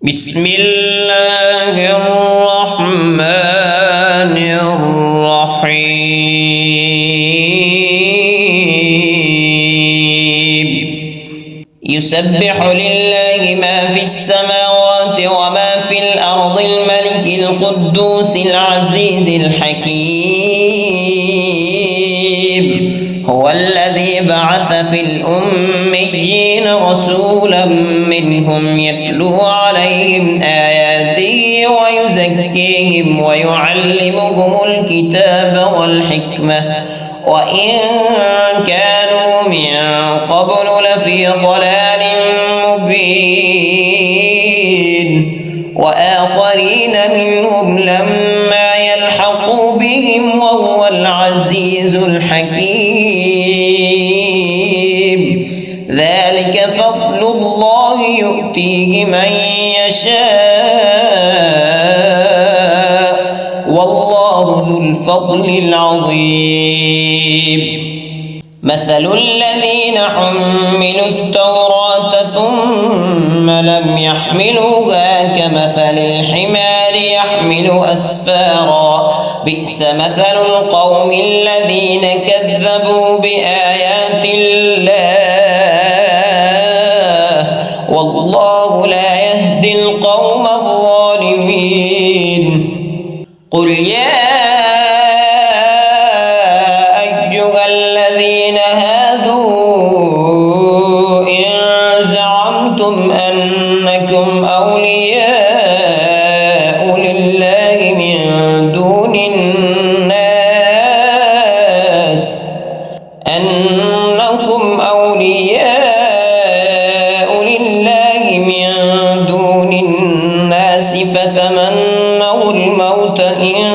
بسم الله الرحمن الرحيم يسبح لله ما في السماوات وما في الأرض الملك القدوس العزيز الحكيم هو الذي بعث في الأميين رسولا منهم يتلو عليهم آياته ويزكيهم ويعلمهم الكتاب والحكمة وإن كانوا من قبل لفي ضلال مبين وآخرين منهم لما يلحقوا بهم وهو العزيز الحكيم ذلك فضل الله يؤتيه من يشاء والله ذو الفضل العظيم مثل الذين حملوا التوراة ثم لم يحملوها كمثل الحمار يحمل أسفارا بئس مثل القوم الذين كذبوا بآيات الله والله لا يهدي القوم الظالمين قل يا أيها الذين هادوا إن زعمتم أنكم أولياء لله من دون الناس فتمنوا الموت إن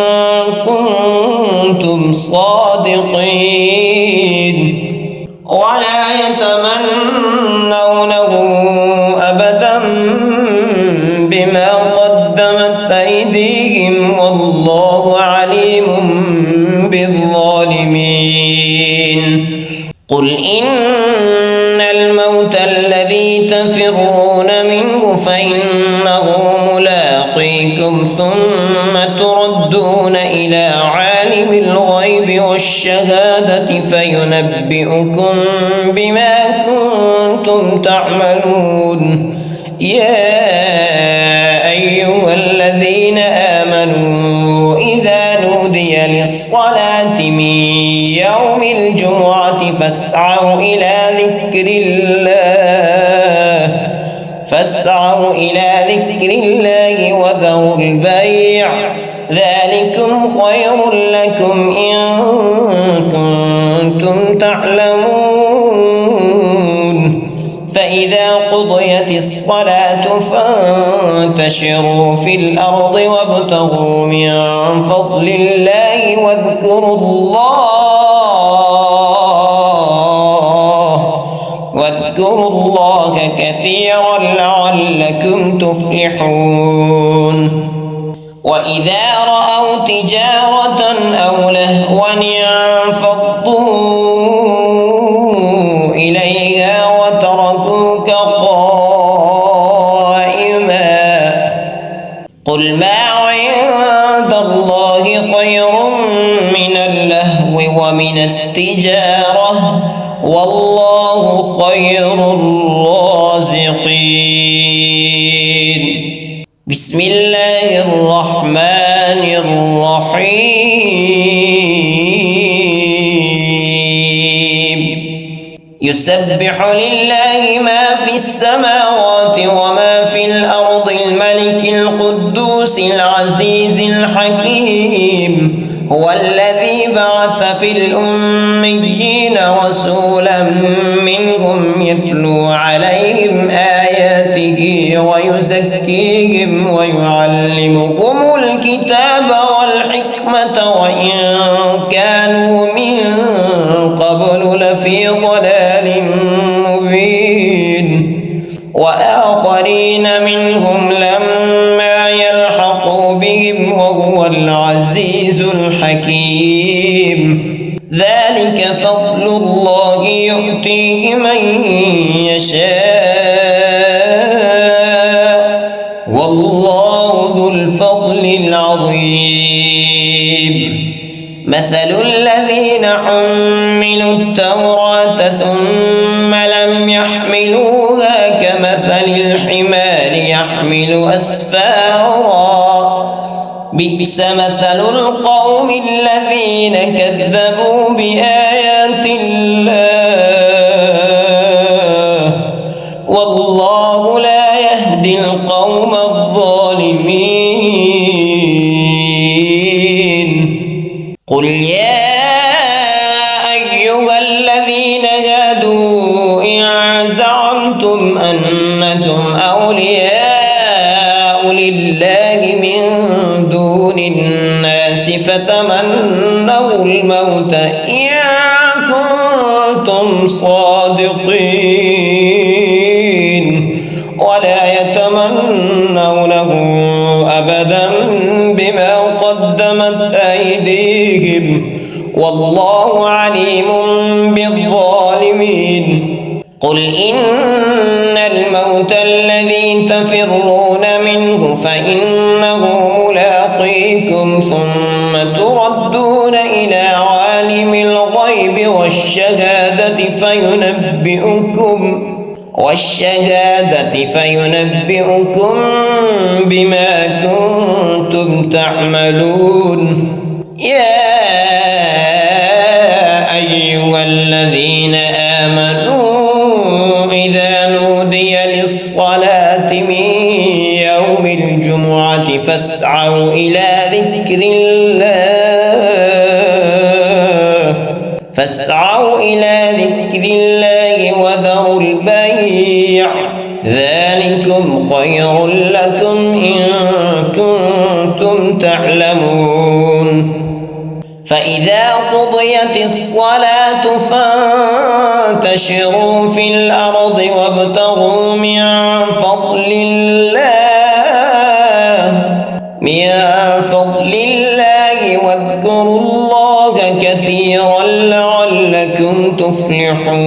كنتم صادقين ولا يتمنونه أبدا بما قدمت أيديهم والله عليم بالظالمين قل إن الموت الذي تفرون منه فإنه ملاقيكم ثم تردون إلى عالم الغيب والشهادة فينبئكم بما كنتم تعملون يا أيها الذين آمنوا إذا نودي للصلاة من يوم الجمعة فاسعوا إلى ذكر الله وذروا البيع ذلكم خير لكم إن كنتم تعلمون فإذا قضيت الصلاة فانتشروا في الأرض وابتغوا من فضل الله واذكروا الله كثيرا لعلكم تفلحون وإذا رأوا تجارة أو لهوا انفضوا إليها وتركوك قائما قل ما عند الله خير من اللهو ومن التجارة والله خير الرازقين بسم الله الرحمن الرحيم يسبح لله ما في السماوات وما في الأرض الملك القدوس العزيز الحكيم هو الذي بعث في الأميين رسولا منهم يتلو عليهم آياته ويزكيهم ويعلمهم الكتاب والحكمة وإن كانوا من قبل لفي ضلال مبين وآخرين منهم لما يلحقوا بهم وهو العزيز الحكيم ذلك فضل الله يؤتيه من يشاء والله ذو الفضل العظيم. مثل الذين حملوا التوراة ثم لم يحملوها كمثل الحمار يحمل أسفارا بئس مثل القوم الذين كذبوا بآيات الله والله لا يهدي القوم الظالمين. قل يا أيها الذين هادوا إن زعمتم أنكم أولياء لله من دون الناس فتمنوا الموت إن كنتم صادقين ولا يتمنونه أبدا بما قدمت أيديهم والله عليم بالظالمين. قل إن الموت الذي تفرون منه فإنه ملاقيكم ثم تردون إلى عالم الغيب والشهادة فينبئكم بما كنتم تعملون. يا أيها الذين آمنوا إذا نودي للصلاة من يوم الجمعة فاسعوا إلى ذكر الله وذروا البيع ذلكم خير لكم إن كنتم تعلمون. فإذا قضيت الصلاة فانتشروا في الأرض وابتغوا من فضل الله واذكروا الله كثيرا لعلكم تفلحون.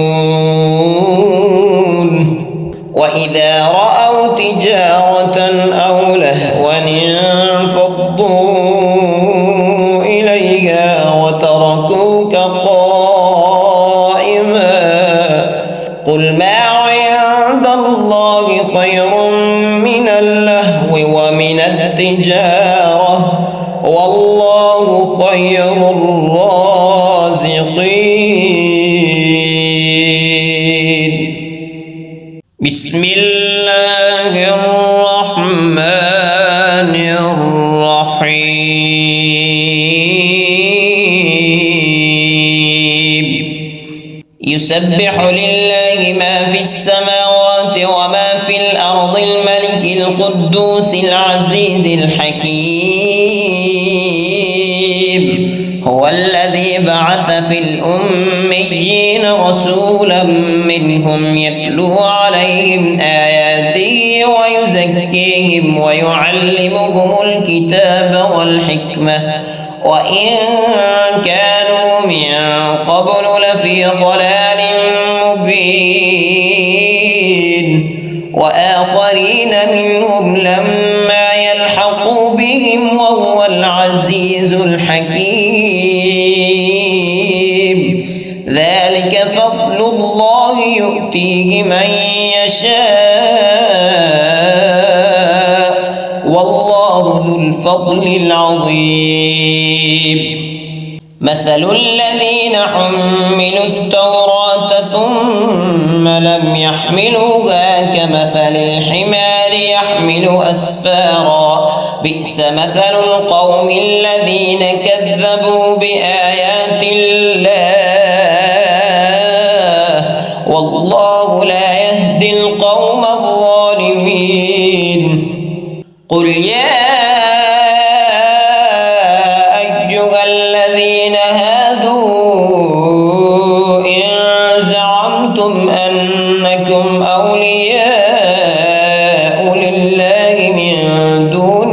وإذا رأوا تجارة أو لهوا انفضوا إليها وتركوك قائما قل ما عند الله خير من اللهو ومن التجارة والله خير الرازقين. بسم الله الرحمن الرحيم. يسبح لله ما في السماوات وما في الأرض الملك القدوس العزيز الحكيم. هو الذي بعث في الأميين رسولا منهم يتلو عليهم آياته ويزكيهم ويعلمهم الكتاب والحكمة وإن كانوا من قبل لفي ضلال مبين وآخرين منهم لما يلحقوا بهم وهو العزيز الحكيم. ذلك فضل الله يؤتيه من يشاء والله ذو الفضل العظيم. مثل الذين حملوا التوراة ثم لم يحملوها كمثل الحمار يحمل أسفارا بئس مثل القوم الذين كذبوا بآيات الله والله لا يهدي القوم الظالمين. قل يا أيها الذين هادوا إن زعمتم أنكم أولياء لله من دون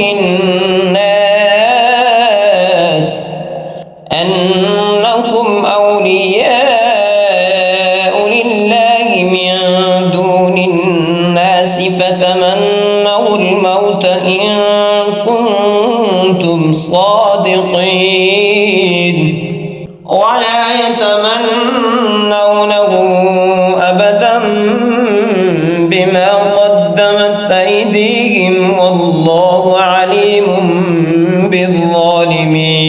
الناس فتمنوا الموت إن كنتم صادقين ولا يتمنونه أبدا بما قدمت أيديهم والله عليم بالظالمين.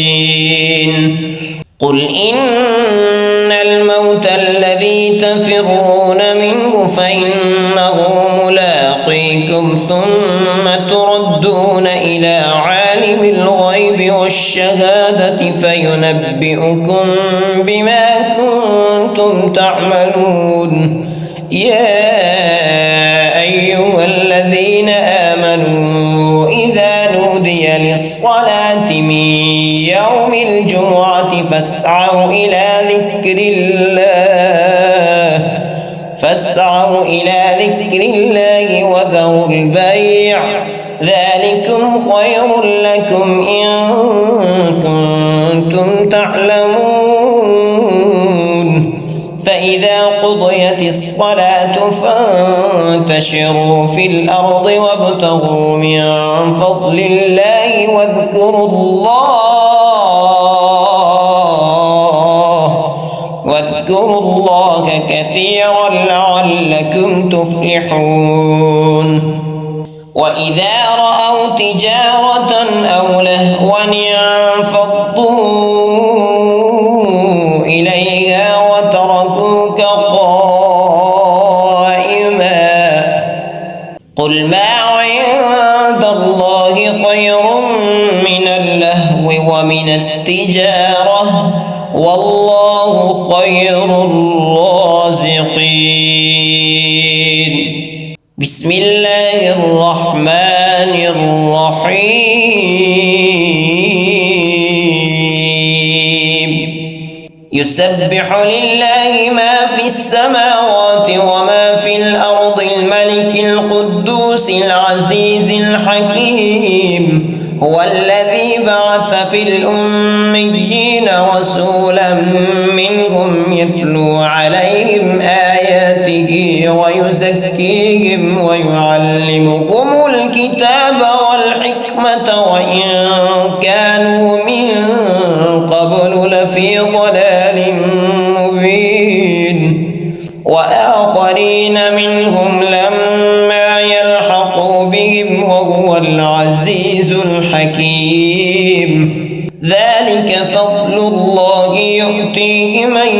قل إن الموت الذي تفرون منه فإنه ملاقيكم ثم تردون إلى عالم الغيب والشهادة فينبئكم بما كنتم تعملون. يا أيها الذين آمنوا إذا نودي للصلاة من يوم الجمعة فاسعوا إلى ذكر الله وذروا البيع ذلكم خير لكم إن كنتم تعلمون. فإذا قضيت الصلاة فانتشروا في الأرض وابتغوا من فضل الله واذكروا الله كثيرا لعلكم تفلحون. وإذا رأوا تجارة أو لهوا انفضوا إليها وتركوك قائما. قل ما عند الله خير من اللهو ومن التجارة والله خير الرازقين. بسم الله الرحمن الرحيم. يسبح لله ما في السماوات وما في الأرض الملك القدوس العزيز الحكيم. هو الذي بعث في الأميين رسولا منهم يتلو عليهم آياته ويزكيهم ويعلمهم الكتاب والحكمة وإن كانوا من قبل لفي ضلال مبين. وآخرين منهم لما يلحقوا بهم وهو العزيز الحكيم. ذلك فضل الله يؤتيه من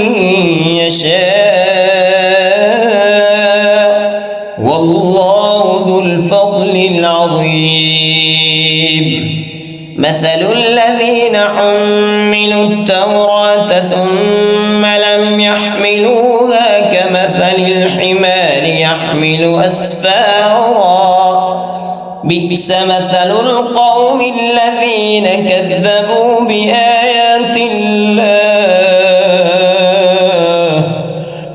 يشاء والله ذو الفضل العظيم. مثل الذين حملوا التوراة ثم لم يحملوها كمثل الحمار يحمل أسفارا بئس مثل القوم الذين كذبوا بآيات الله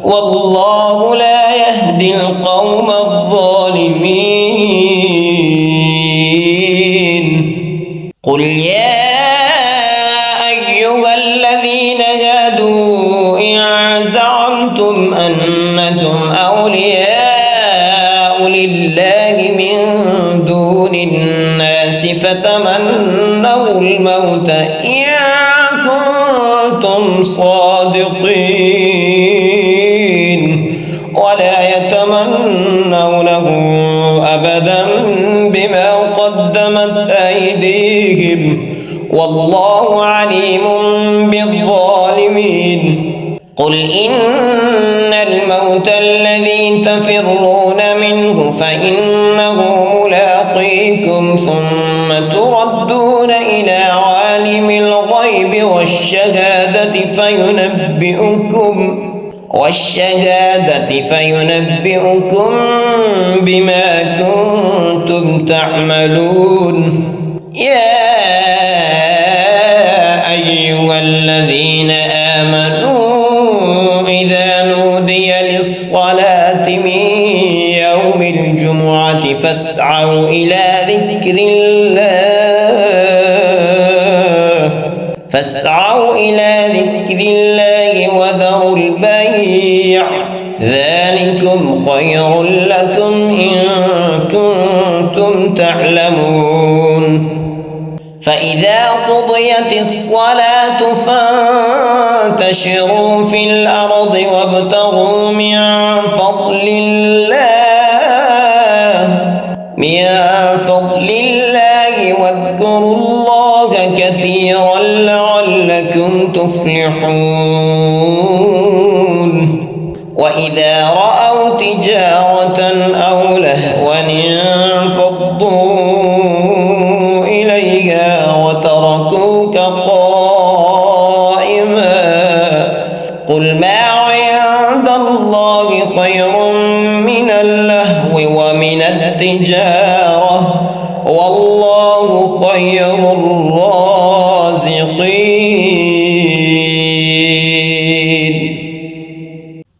والله لا يهدي القوم الظالمين. قل يا أيها الذين هادوا إن زعمتم أنكم أولياء لله من دون الناس فتمنوا الموت إن كنتم صادقين ولا يتمنونه أبدا بما قدمت أيديهم والله عليم بالظالمين. قل إن الموت الذي تفرون منه فإنه ملاقيكم ثم تردون إلى عالم الغيب والشهادة فينبئكم بما كنتم تعملون. يا أيها الذين آمنوا إذا نودي للصلاة من يوم الجمعة فاسعوا إلى ذكر الله وذروا البيع ذلكم خير لكم إن كنتم تعلمون. فإذا قضيت الصلاة فانتشروا في الأرض وابتغوا من فضل الله واذكروا الله كثيرا لعلكم تفلحون. وإذا رأوا تجارة أو لهوا انفضوا إليها وتركوك قائما قل ما عند الله خير من اللهو ومن التجارة والله خير الرازقين.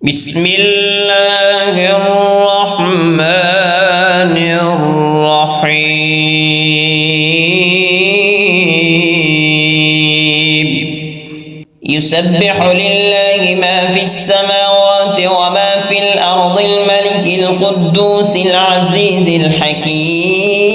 بسم الله الرحمن الرحيم. يسبح لله ما في السماوات وما في الأرض الملك القدوس العزيز الحكيم.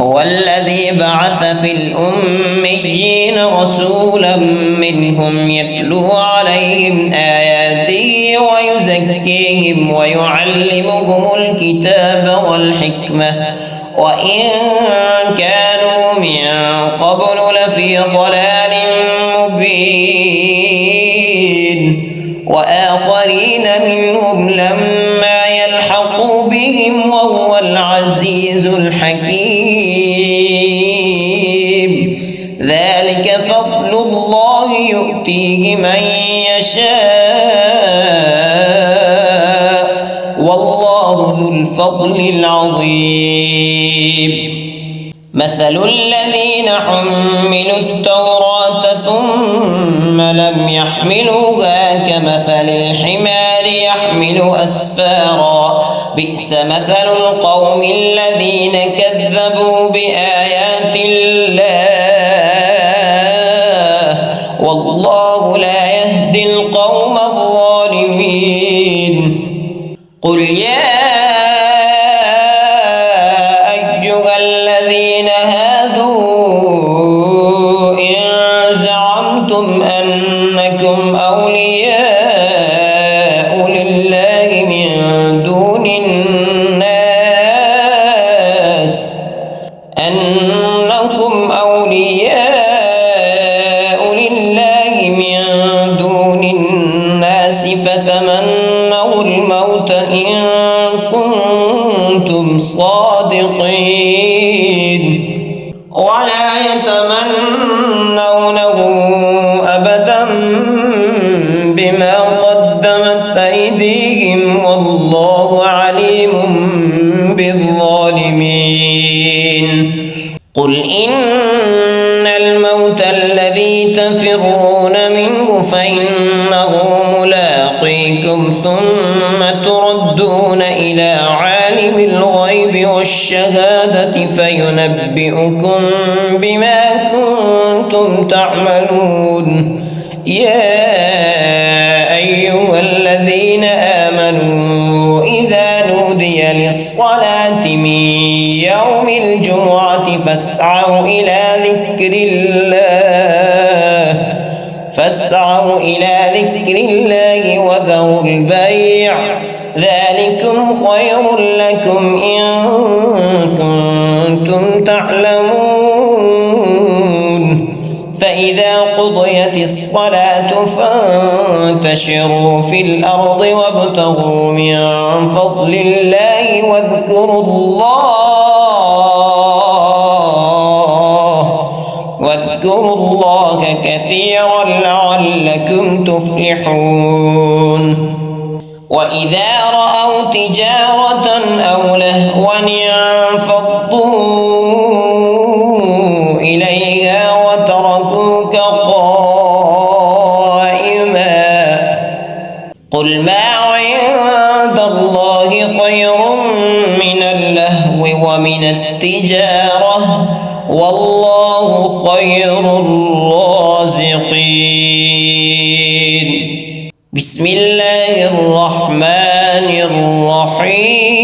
هو الذي بعث في الأميين رسولا منهم يتلو عليهم آياته ويزكيهم ويعلمهم الكتاب والحكمة وإن كانوا من قبل لفي ضلال مبين وآخرين منهم لما يلحقوا بهم وهو العزيز الحكيم. ذلك فضل الله يؤتيه من يشاء والله ذو الفضل العظيم. مثل الذين حملوا التوراة ثم لم يحملوها كمثل الحمار يحمل أسفارا بئس مثل القوم الذين كذبوا بآيات الله والله لا يهدي القوم الظالمين. قل يا أيها الذين هادوا إن زعمتم أنكم أولياء لله من دون الناس فتمنوا الموت إن كنتم صادقين ولا يتمنونه أبدا بما قدمت أيديهم والله عليم بالظالمين. قل إن الموت الذي تفرون منه فإنه ملاقيكم ثم تردون إلى عالم الغيب والشهادة فينبئكم بما كنتم تعملون. يا أيها الذين آمنوا إذا نودي للصلاة من يوم الجمعة فاسعوا إلى ذكر الله وذروا البيع ذلكم خير لكم إن كنتم تعلمون. فإذا قضيت الصلاة فانتشروا في الأرض وابتغوا من فضل الله واذكروا الله كثيرا لعلكم تفلحون. وإذا رأوا تجارة أو لهوا انفضوا إليها وتركوك قائما قل ما عند الله خير من اللهو ومن التجارة والله خير الرازقين. بسم الله الرحمن الرحيم.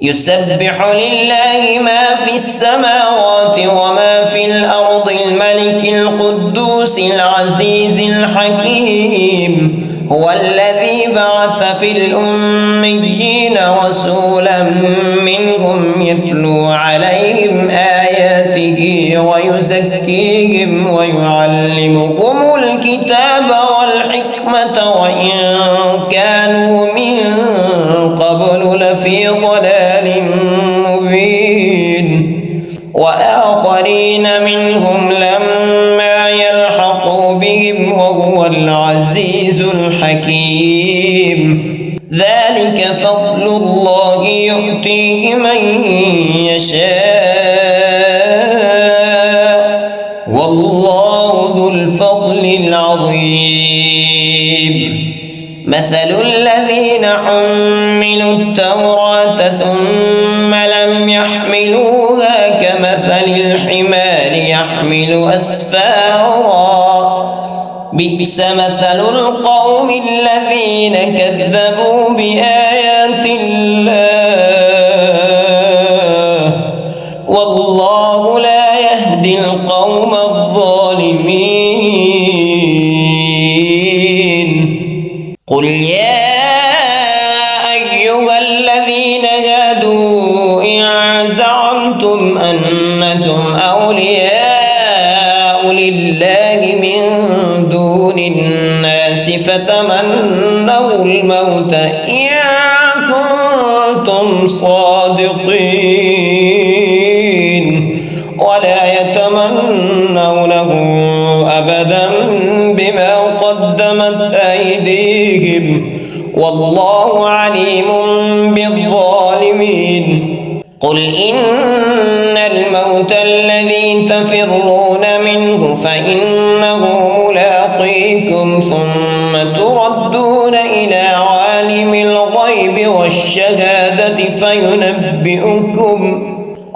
يسبح لله ما في السماوات وما في الأرض الملك القدوس العزيز الحكيم هو الذي بعث في الأميين رسولا منهم يتلو عليهم آياته ويزكيهم ويعلمهم الكتاب والحكمة وإن كانوا من قبل لفي ضلال مبين وآخرين منهم لما يلحقوا بهم وهو العزيز الحكيم ذلك فضل الله يؤتيه من يشاء والله ذو الفضل العظيم مثل الذين حملوا التوراة ثم لم يحملوها كمثل الحمار يحمل أسفارا بئس مثل القوم الذين كذبوا بآيات الله والله لا يهدي القوم الظالمين قل يا أيها الذين هادوا إن زعمتم أنكم أولياء لله من دون الناس فتمنوا الموت إن كنتم صادقين ولا يتمنونه أبدا بما قدمت أيديهم والله عليم بالظالمين قل إن الموت الذي تفرون منه فإنه ملاقيكم ثم تردون إلى عالم الغيب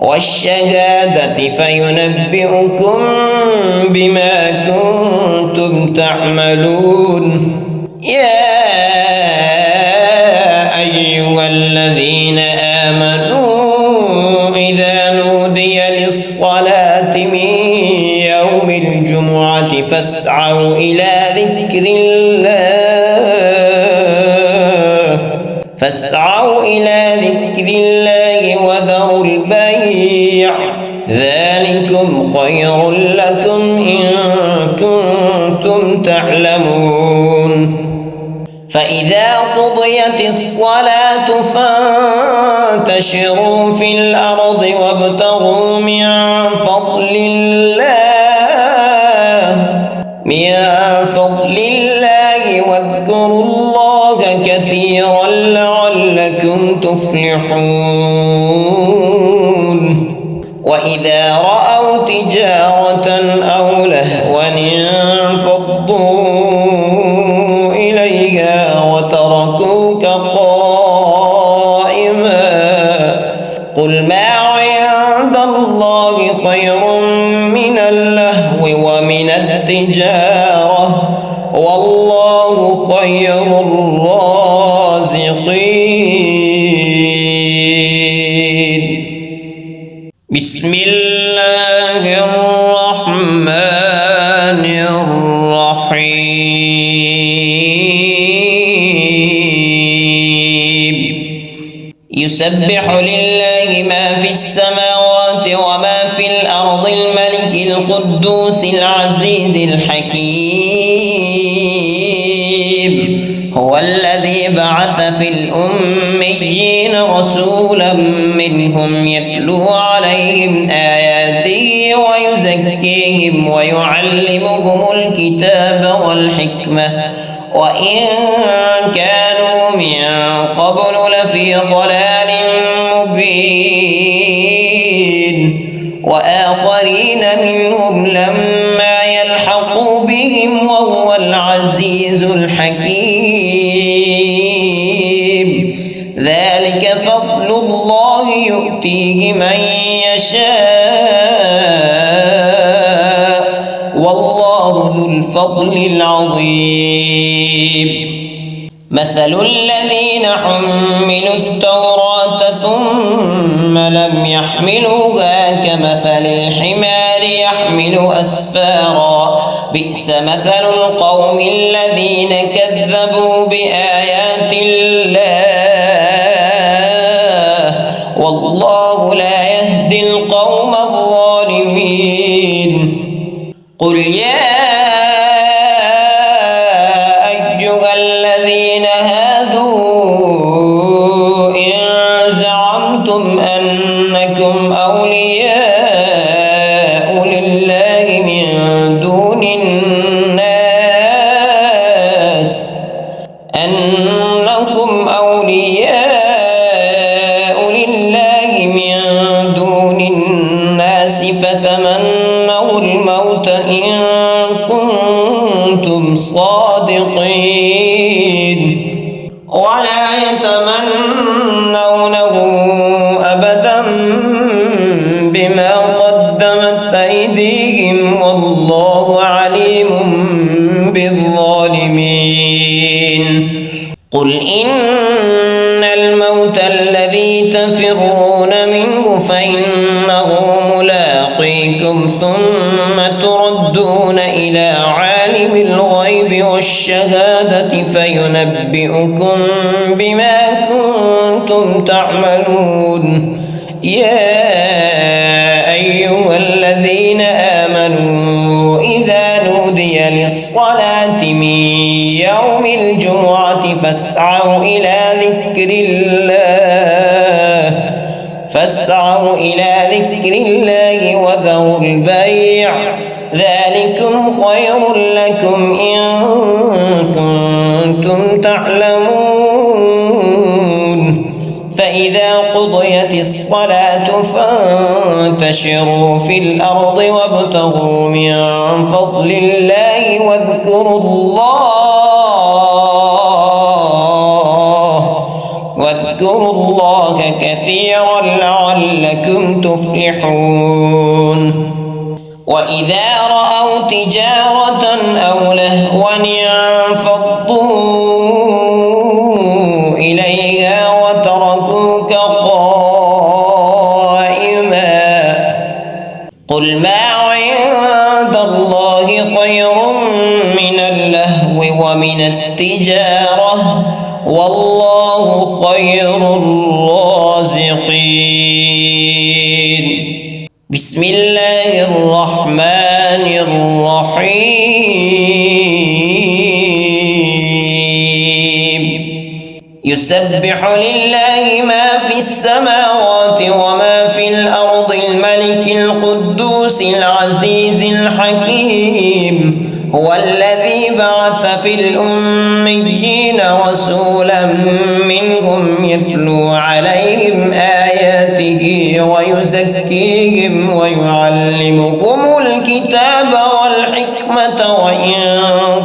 والشهادة فينبئكم بما كنتم تعملون يا أيها الذين آمنوا إذا نودي للصلاة من يوم الجمعة فاسعوا إلى ذكر الله وذروا البيع ذلكم خير لكم إن كنتم تعلمون فإذا قضيت الصلاة فانتشروا في الأرض وابتغوا من فضل الله واذكروا الله كثيرا لعلكم تفلحون وإذا رأوا تجارة أو لهوا انفضوا إليها وتركوك قائما قل ما عند الله خير من اللهو ومن التجارة والله خير الرازقين بسم الله الرحمن الرحيم يسبح لله ما في السماوات وما في الأرض الملك القدوس العزيز الحكيم هو الذي بعث في الأميين رسولا منهم يتلو عليهم آياته ويزكيهم ويعلمهم الكتاب والحكمة وإن كانوا من قبل لفي ضلال مبين وآخرين منهم لما يلحقوا بهم وهو العزيز الحكيم ذلك فضل الله يؤتيه من يشاء والله ذو الفضل العظيم مثل الذين حملوا التوراة ثم يحملوها كمثل الحمار يحمل أسفارا بئس مثل القوم الذين كذبوا بآيات الله والله لا يهدي القوم الظالمين. قل يا أيها الذين هادوا إن زعمتم أنكم أولياء لله من دون الناس فتمنوا الموت إن كنتم صادقين ولا يتمنونه أبدا بما قدمت أيديهم والله عليم بالظالمين. قل إن الموت الذي تفرون منه فإنه ملاقيكم ثم تردون إلى عالم الغيب والشهادة فينبئكم بما كنتم تعملون. يا أيها الذين آمنوا إذا نودي للصلاة من يوم الجمعة فاسعوا إلى ذكر الله وذروا البيع ذلكم خير لكم إن كنتم تعلمون. فإذا قضيت الصلاة فانتشروا في الأرض وابتغوا من فضل الله واذكروا الله كثيرا لعلكم تفلحون. وإذا رأوا تجارة أو لهوا انفضوا إليها وتركوك قائما قل ما عند الله خير من اللهو ومن التجارة والله خير الرازقين. بسم الله الرحمن الرحيم. يسبح لله ما في السماوات وما في الأرض الملك القدوس العزيز الحكيم هو الذي بعث في الأميين رسولا منهم يتلو عليهم آياته ويزكيهم ويعلمهم الكتاب والحكمة وإن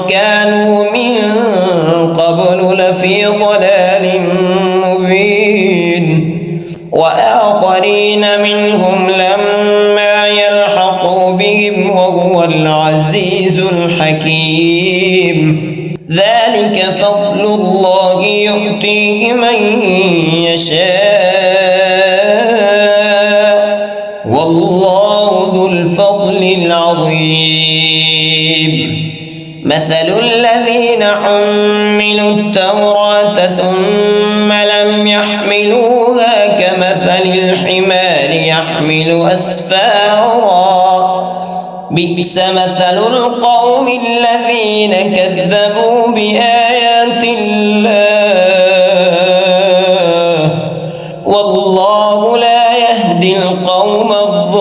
كانوا من قبل لفي ضلال مبين وآخرين منهم لما يلحقوا بهم وهو العزيز الحكيم. ذلك فضل الله يؤتيه من يشاء والله ذو الفضل العظيم. مثل الذين حملوا التوراة ثم لم يحملوها كمثل الحمار يحمل أسفارا بئس مثل القوم الذين كذبوا بآيات الله والله لا يهدي القوم الظالمين.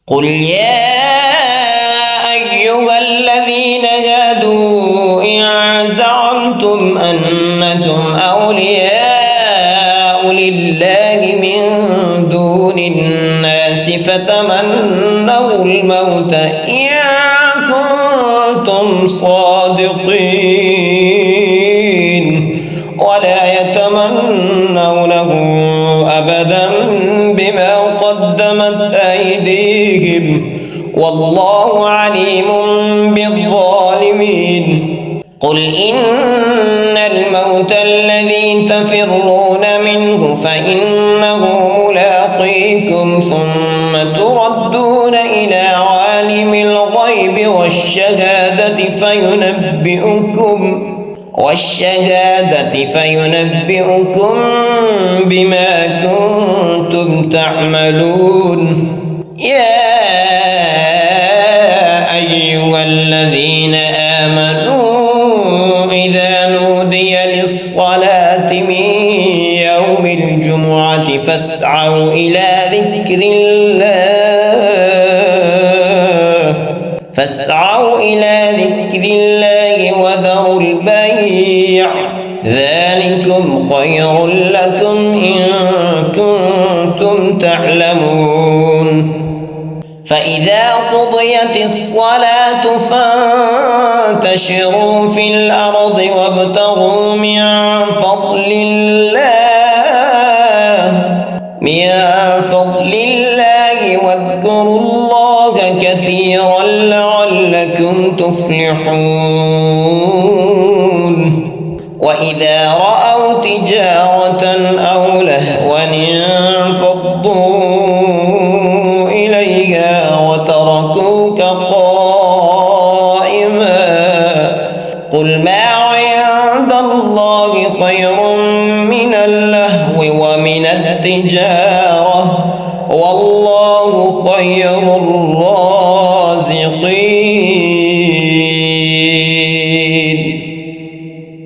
قل يا أيها الذين هادوا إن زعمتم أنكم أولياء لله من دون الناس فتمنوا الموت إن كنتم صادقين ولا يتمنونه أبدا بما قدمت أيديهم والله عليم بالظالمين. قل إن الموت الذي تفرون فإنه ملاقيكم ثم تردون إلى عالم الغيب والشهادة فينبئكم بما كنتم تعملون. يا أيها الذين آمنوا إذا نودي للصلاة من يوم الجمعة فاسعوا إلى ذكر الله وذروا البيع ذلكم خير لكم إن كنتم تعلمون. فإذا قضيت الصلاة فانتشروا في الأرض وابتغوا من فضل الله واذكروا الله كثيرا لعلكم تفلحون. وإذا رأوا تجارة أو لهوا انفضوا إليها وتركوك قائما قل ما عند الله خير من اللهو ومن التجارة